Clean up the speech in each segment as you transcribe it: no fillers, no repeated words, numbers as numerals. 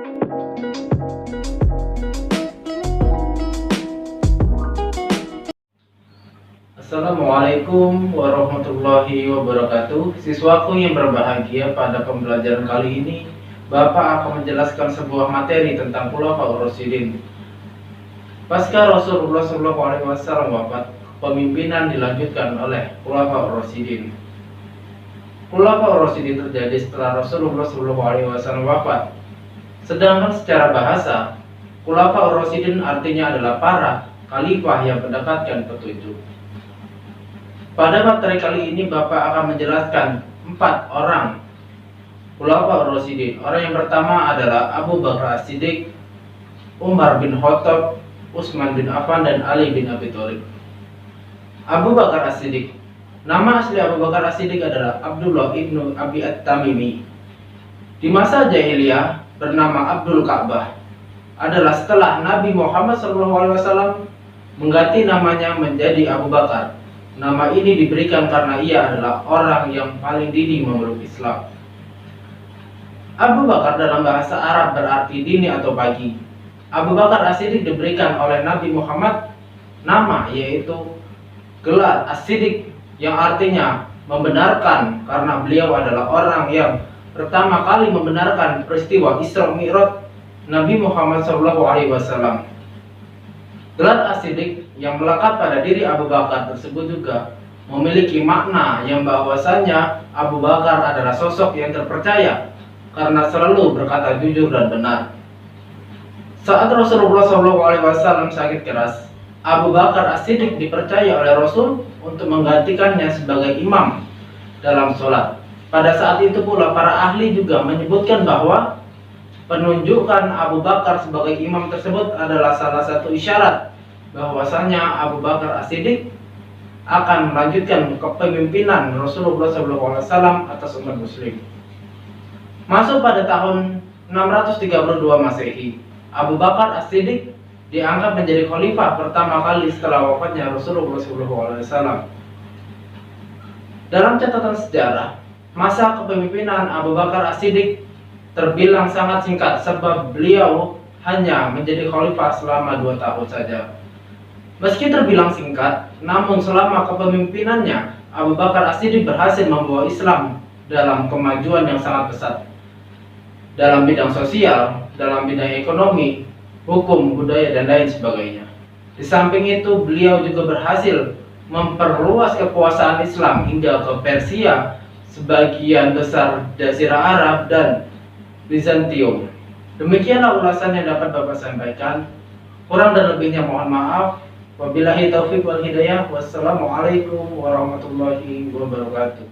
Assalamualaikum warahmatullahi wabarakatuh. Siswaku yang berbahagia, pada pembelajaran kali ini Bapak akan menjelaskan sebuah materi tentang Khulafaur Rasyidin. Pasca Rasulullah SAW wafat, kepemimpinan dilanjutkan oleh Khulafaur Rasyidin. Khulafaur Rasyidin terjadi setelah Rasulullah SAW wafat. Sedangkan secara bahasa, Khulafaur Rasyidin artinya adalah para khalifah yang mendapatkan petunjuk. Pada materi kali ini Bapak akan menjelaskan 4 orang Khulafaur Rasyidin. Orang yang pertama adalah Abu Bakar As-Siddiq, Umar bin Khattab, Utsman bin Affan, dan Ali bin Abi Thalib. Abu Bakar As-Siddiq. Nama asli Abu Bakar As-Siddiq adalah Abdullah ibnu Abi At-Tamimi. Di masa jahiliyah bernama Abdul Ka'bah. Adalah setelah Nabi Muhammad SAW mengganti namanya menjadi Abu Bakar. Nama ini diberikan karena ia adalah orang yang paling dini memeluk Islam. Abu Bakar dalam bahasa Arab berarti dini atau pagi. Abu Bakar As-Siddiq diberikan oleh Nabi Muhammad nama yaitu gelar As-Siddiq yang artinya membenarkan, karena beliau adalah orang yang pertama kali membenarkan peristiwa Isra Mi'raj Nabi Muhammad SAW. Gelar As-Siddiq yang melekat pada diri Abu Bakar tersebut juga memiliki makna yang bahwasanya Abu Bakar adalah sosok yang terpercaya karena selalu berkata jujur dan benar. Saat Rasulullah SAW sakit keras, Abu Bakar As-Siddiq dipercaya oleh Rasul untuk menggantikannya sebagai imam dalam sholat. Pada saat itu pula para ahli juga menyebutkan bahwa penunjukan Abu Bakar sebagai imam tersebut adalah salah satu isyarat bahwasanya Abu Bakar As-Siddiq akan melanjutkan kepemimpinan Rasulullah SAW atas umat muslim. Masuk pada tahun 632 Masehi, Abu Bakar As-Siddiq diangkat menjadi khalifah pertama kali setelah wafatnya Rasulullah SAW. Dalam catatan sejarah, masa kepemimpinan Abu Bakar As-Siddiq terbilang sangat singkat sebab beliau hanya menjadi khalifah selama 2 tahun saja. Meski terbilang singkat, namun selama kepemimpinannya Abu Bakar As-Siddiq berhasil membawa Islam dalam kemajuan yang sangat pesat dalam bidang sosial, dalam bidang ekonomi, hukum, budaya, dan lain sebagainya. Di samping itu, beliau juga berhasil memperluas kekuasaan Islam hingga ke Persia, sebagian besar Jazirah Arab, dan Bizantium. Demikianlah ulasan yang dapat Bapak sampaikan. Kurang dan lebihnya mohon maaf. Wabillahi taufiq wal hidayah. Wassalamualaikum warahmatullahi wabarakatuh.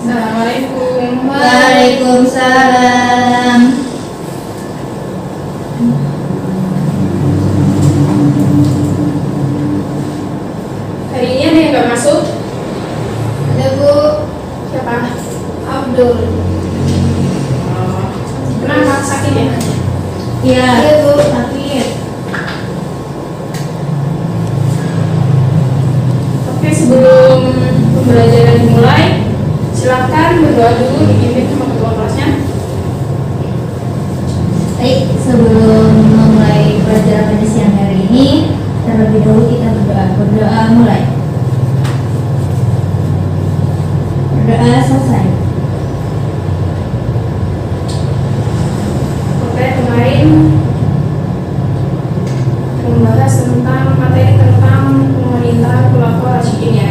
Assalamualaikum. Waalaikumsalam. Hari ini ada yang nggak masuk? Ada Bu. Siapa? Abdul. Kenapa sakit ya? Iya Bu, sakit. Oke, sebelum pembelajaran dimulai, silakan berdoa dulu dipimpin sama ketua kelasnya. Baik, sebelum memulai pelajaran pada siang hari ini, terlebih dahulu kita berdoa. Berdoa mulai. Berdoa selesai. Oke, kemarin membahas tentang materi tentang pemerintahan Khulafaur Rasyidin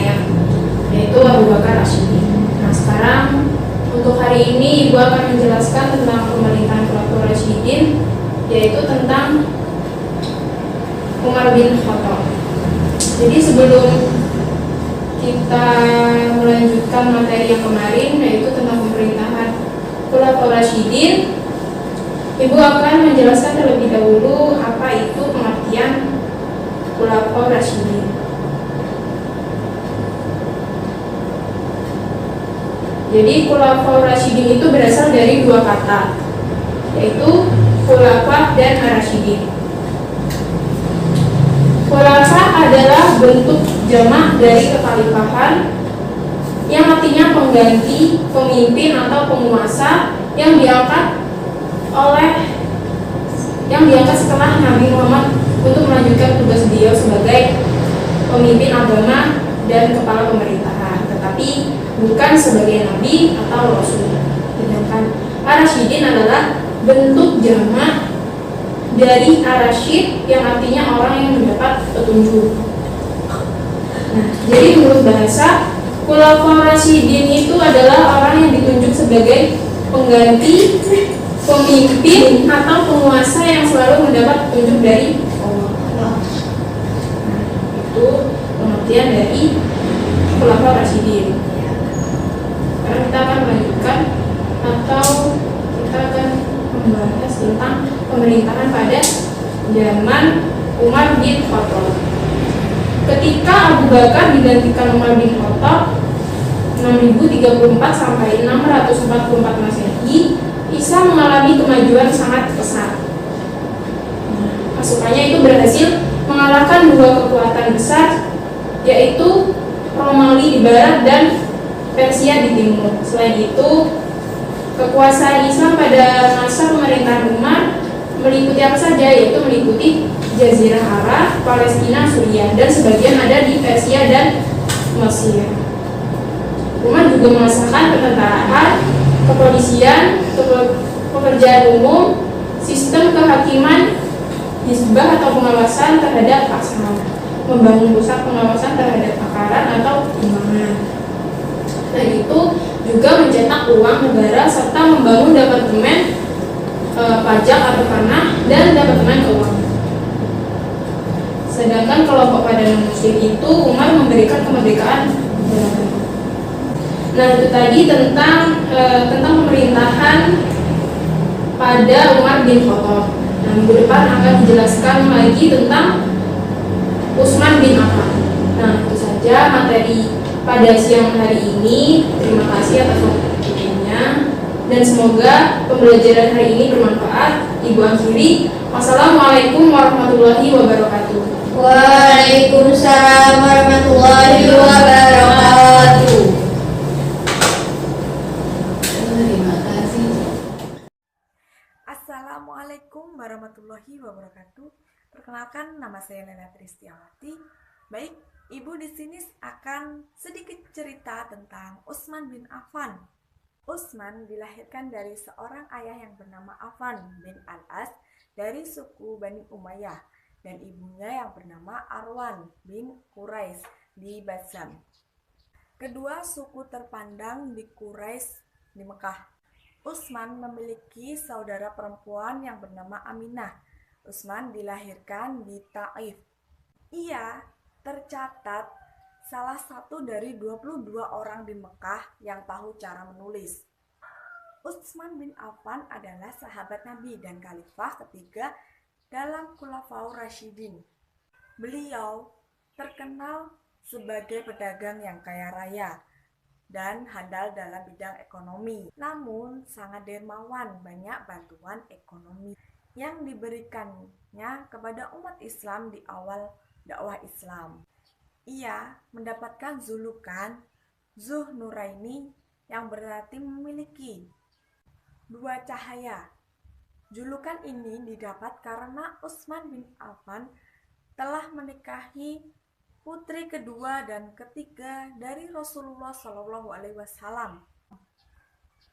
yaitu Abu Bakar As-Siddiq. Nah, sekarang untuk hari ini Ibu akan menjelaskan tentang pemerintahan Khulafaur Rasyidin, yaitu tentang Umar bin Khattab. Jadi sebelum kita melanjutkan materi yang kemarin, yaitu tentang pemerintahan Khulafaur Rasyidin, Ibu akan menjelaskan terlebih dahulu apa itu pengertian Khulafaur Rasyidin. Jadi Khulafaur Rasyidin itu berasal dari 2 kata, yaitu khulafah dan ar-rasyidin. Khulafah adalah bentuk jamak dari kekhalifahan yang artinya pengganti, pemimpin atau penguasa yang diangkat setelah Nabi Muhammad untuk melanjutkan tugas beliau sebagai pemimpin agama dan kepala pemerintahan, tetapi bukan sebagai nabi atau rasul. Sedangkan ar-rasyidin adalah bentuk jamak dari ar-rasyid yang artinya orang yang mendapat petunjuk. Nah, jadi menurut bahasa, khulafaur rasyidin itu adalah orang yang ditunjuk sebagai pengganti pemimpin atau penguasa yang selalu mendapat petunjuk dari Allah. Nah, itu pengertian dari khulafaur rasyidin. Sekarang kita akan melanjutkan atau kita akan membahas tentang pemerintahan pada zaman Umar bin Khattab. Ketika Abu Bakar digantikan Umar bin Khattab 6034 sampai 644 Masehi, Isa mengalami kemajuan sangat pesat. Pasukannya itu berhasil mengalahkan dua kekuatan besar, yaitu Romawi di barat dan Persia di timur. Selain itu, kekuasaan Islam pada masa pemerintahan Umar meliputi apa saja, yaitu meliputi Jazirah Arab, Palestina, Suriah, dan sebagian ada di Persia dan Mesir. Umar juga mengesahkan ketentaraan, kepolisian, pekerjaan umum, sistem kehakiman, hizbah atau pengawasan terhadap pasar, membangun pusat pengawasan terhadap takaran atau timbangan. Selain itu juga mencetak uang negara serta membangun departemen pajak atau tanah dan departemen keuangan. Sedangkan kelompok pada non-muslim itu Umar memberikan kemerdekaan beragama. Nah, itu tadi tentang pemerintahan pada Umar bin Khattab. Nah, minggu depan akan dijelaskan lagi tentang Utsman bin Affan. Nah, itu saja materi pada siang hari ini. Terima kasih atas waktunya dan semoga pembelajaran hari ini bermanfaat. Ibu akhiri, wassalamualaikum warahmatullahi wabarakatuh. Waalaikumsalam warahmatullahi wabarakatuh. Terima kasih. Assalamualaikum warahmatullahi wabarakatuh. Perkenalkan, nama saya Lena Tristiawati. Baik, Ibu di sini akan sedikit cerita tentang Utsman bin Affan. Utsman dilahirkan dari seorang ayah yang bernama Affan bin Al-As dari suku Bani Umayyah dan ibunya yang bernama Arwan bin Quraisy di Basam. Kedua suku terpandang di Quraisy di Mekah. Utsman memiliki saudara perempuan yang bernama Aminah. Utsman dilahirkan di Taif. Ia tercatat salah satu dari 22 orang di Mekah yang tahu cara menulis. Utsman bin Affan adalah sahabat Nabi dan khalifah ketiga dalam Khulafaur Rasyidin. Beliau terkenal sebagai pedagang yang kaya raya dan handal dalam bidang ekonomi. Namun sangat dermawan, banyak bantuan ekonomi yang diberikannya kepada umat Islam di awal dakwah Islam. Ia mendapatkan julukan Zuh Nuraini yang berarti memiliki dua cahaya. Julukan ini didapat karena Utsman bin Affan telah menikahi putri kedua dan ketiga dari Rasulullah SAW,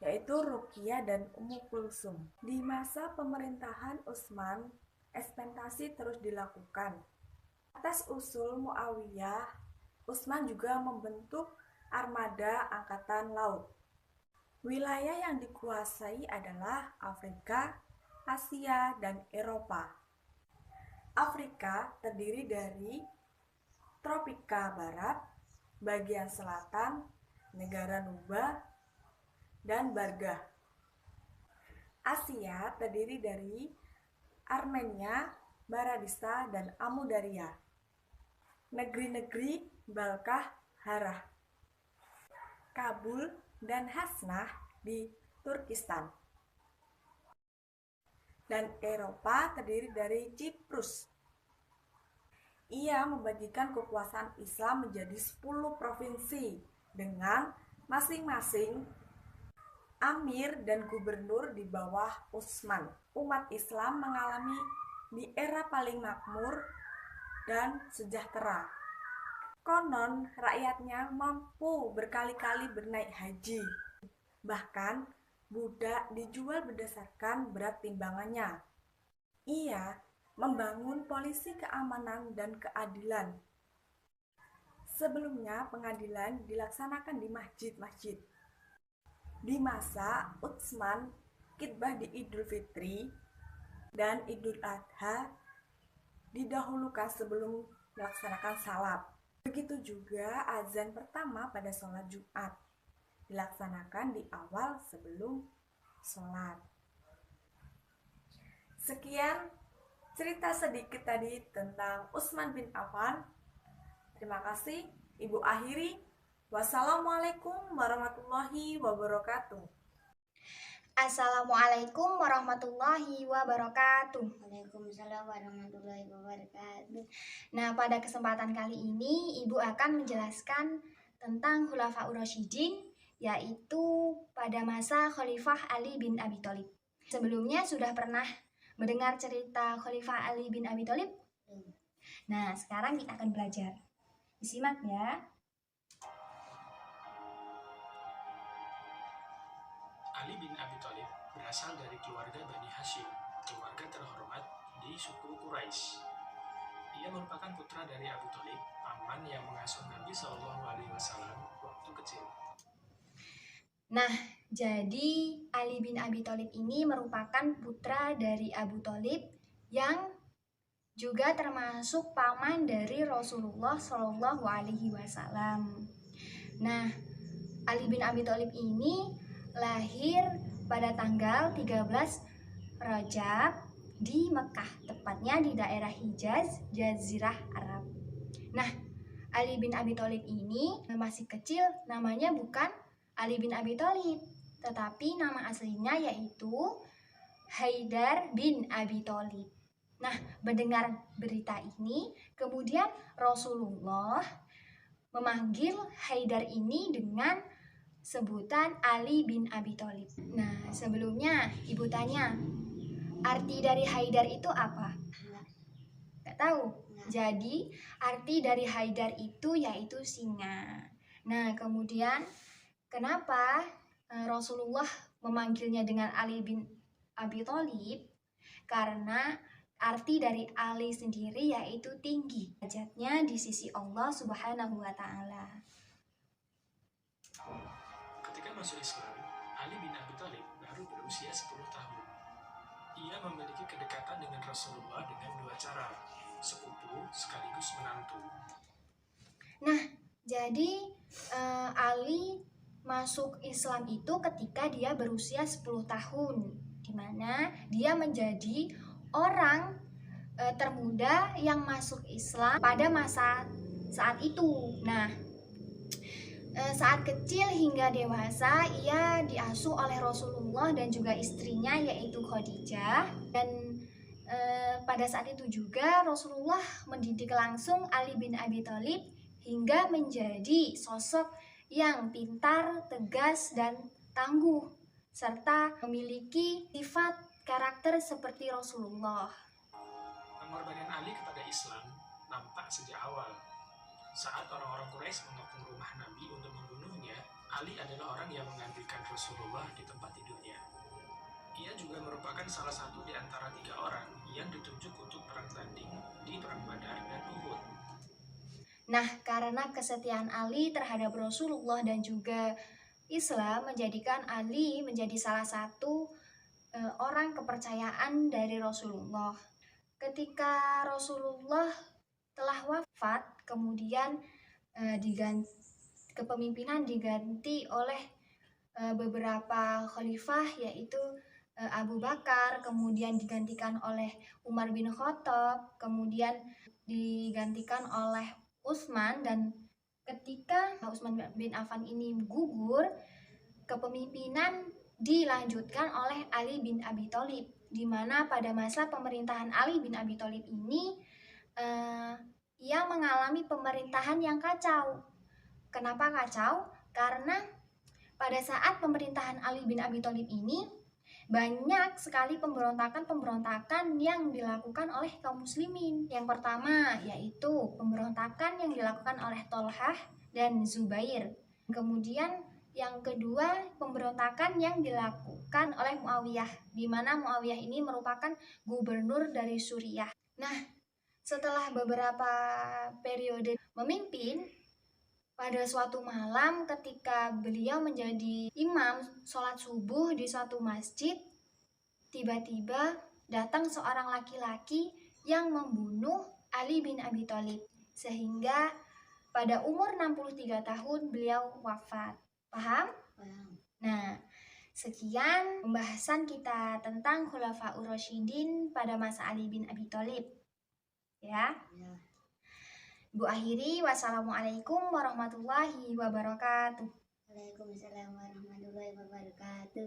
yaitu Ruqyah dan Ummu Kulsum. Di masa pemerintahan Utsman, ekspansi terus dilakukan. Atas usul Muawiyah, Utsman juga membentuk armada angkatan laut. Wilayah yang dikuasai adalah Afrika, Asia, dan Eropa. Afrika terdiri dari tropika barat, bagian selatan, negara Nuba, dan Barga. Asia terdiri dari Armenia, Baradista, dan Amudarya. Negeri-negeri Balkah, Harah, Kabul, dan Hasnah di Turkistan. Dan Eropa terdiri dari Ciprus. Ia membagikan kekuasaan Islam menjadi 10 provinsi dengan masing-masing Amir dan gubernur di bawah Utsman. Umat Islam mengalami di era paling makmur dan sejahtera. Konon rakyatnya mampu berkali-kali bernaik haji. Bahkan budak dijual berdasarkan berat timbangannya. Ia membangun polisi keamanan dan keadilan. Sebelumnya pengadilan dilaksanakan di masjid-masjid. Di masa Utsman, khitbah di Idul Fitri dan Idul Adha didahulukan sebelum melaksanakan salat. Begitu juga azan pertama pada sholat Jumat dilaksanakan di awal sebelum sholat. Sekian cerita sedikit tadi tentang Utsman bin Affan. Terima kasih. Ibu akhiri. Wassalamualaikum warahmatullahi wabarakatuh. Assalamualaikum warahmatullahi wabarakatuh. Waalaikumsalam warahmatullahi wabarakatuh. Nah, pada kesempatan kali ini Ibu akan menjelaskan tentang Khulafaur Rasyidin, yaitu pada masa Khalifah Ali bin Abi Thalib. Sebelumnya sudah pernah mendengar cerita Khalifah Ali bin Abi Thalib? Nah, sekarang kita akan belajar. Disimak ya. Ali bin Abi Thalib berasal dari keluarga Bani Hashim, keluarga terhormat di suku Quraisy. Ia merupakan putra dari Abu Thalib, paman yang mengasuh Nabi SAW waktu kecil. Nah, jadi Ali bin Abi Thalib ini merupakan putra dari Abu Thalib yang juga termasuk paman dari Rasulullah SAW. Nah, Ali bin Abi Thalib ini lahir pada tanggal 13 Rajab di Mekah, tepatnya di daerah Hijaz, Jazirah Arab. Nah, Ali bin Abi Thalib ini masih kecil, namanya bukan Ali bin Abi Thalib, tetapi nama aslinya yaitu Haidar bin Abi Thalib. Nah, mendengar berita ini, kemudian Rasulullah memanggil Haidar ini dengan sebutan Ali bin Abi Thalib. Nah, sebelumnya Ibu tanya, arti dari Haidar itu apa? Nggak tahu. Jadi, arti dari Haidar itu yaitu singa. Nah, kemudian kenapa Rasulullah memanggilnya dengan Ali bin Abi Thalib? Karena arti dari Ali sendiri yaitu tinggi derajatnya di sisi Allah Subhanahu wa Ta'ala. Ketika masuk Islam, Ali bin Abi Thalib baru berusia 10 tahun. Ia memiliki kedekatan dengan Rasulullah dengan dua cara, sepupu sekaligus menantu. Nah, jadi Ali masuk Islam itu ketika dia berusia 10 tahun, di mana dia menjadi orang termuda yang masuk Islam pada masa saat itu. Nah, saat kecil hingga dewasa ia diasuh oleh Rasulullah dan juga istrinya yaitu Khadijah, dan pada saat itu juga Rasulullah mendidik langsung Ali bin Abi Thalib hingga menjadi sosok yang pintar, tegas, dan tangguh serta memiliki sifat karakter seperti Rasulullah. Pengorbanan Ali kepada Islam nampak sejak awal. Saat orang-orang Quraisy mengepung rumah Nabi untuk membunuhnya, Ali adalah orang yang mengantikan Rasulullah di tempat tidurnya. Ia juga merupakan salah satu di antara 3 orang yang ditunjuk untuk perang tanding di Perang Badar dan Uhud. Nah, karena kesetiaan Ali terhadap Rasulullah dan juga Islam menjadikan Ali menjadi salah satu orang kepercayaan dari Rasulullah. Ketika Rasulullah telah wafat, kemudian kepemimpinan diganti oleh beberapa khalifah, yaitu Abu Bakar, kemudian digantikan oleh Umar bin Khattab, kemudian digantikan oleh Utsman, dan ketika Utsman bin Affan ini gugur, kepemimpinan dilanjutkan oleh Ali bin Abi Thalib, di mana pada masa pemerintahan Ali bin Abi Thalib ini ia mengalami pemerintahan yang kacau. Kenapa kacau? Karena pada saat pemerintahan Ali bin Abi Thalib ini, banyak sekali pemberontakan-pemberontakan yang dilakukan oleh kaum muslimin. Yang pertama yaitu pemberontakan yang dilakukan oleh Tolhah dan Zubair. Kemudian yang kedua, pemberontakan yang dilakukan oleh Muawiyah, di mana Muawiyah ini merupakan gubernur dari Suriah. Nah, setelah beberapa periode memimpin, pada suatu malam ketika beliau menjadi imam sholat subuh di suatu masjid, tiba-tiba datang seorang laki-laki yang membunuh Ali bin Abi Thalib, sehingga pada umur 63 tahun beliau wafat. Paham? Nah, sekian pembahasan kita tentang Khulafaur Rasyidin pada masa Ali bin Abi Thalib. Ya. Bu akhiri, wassalamualaikum warahmatullahi wabarakatuh. Waalaikumsalam warahmatullahi wabarakatuh.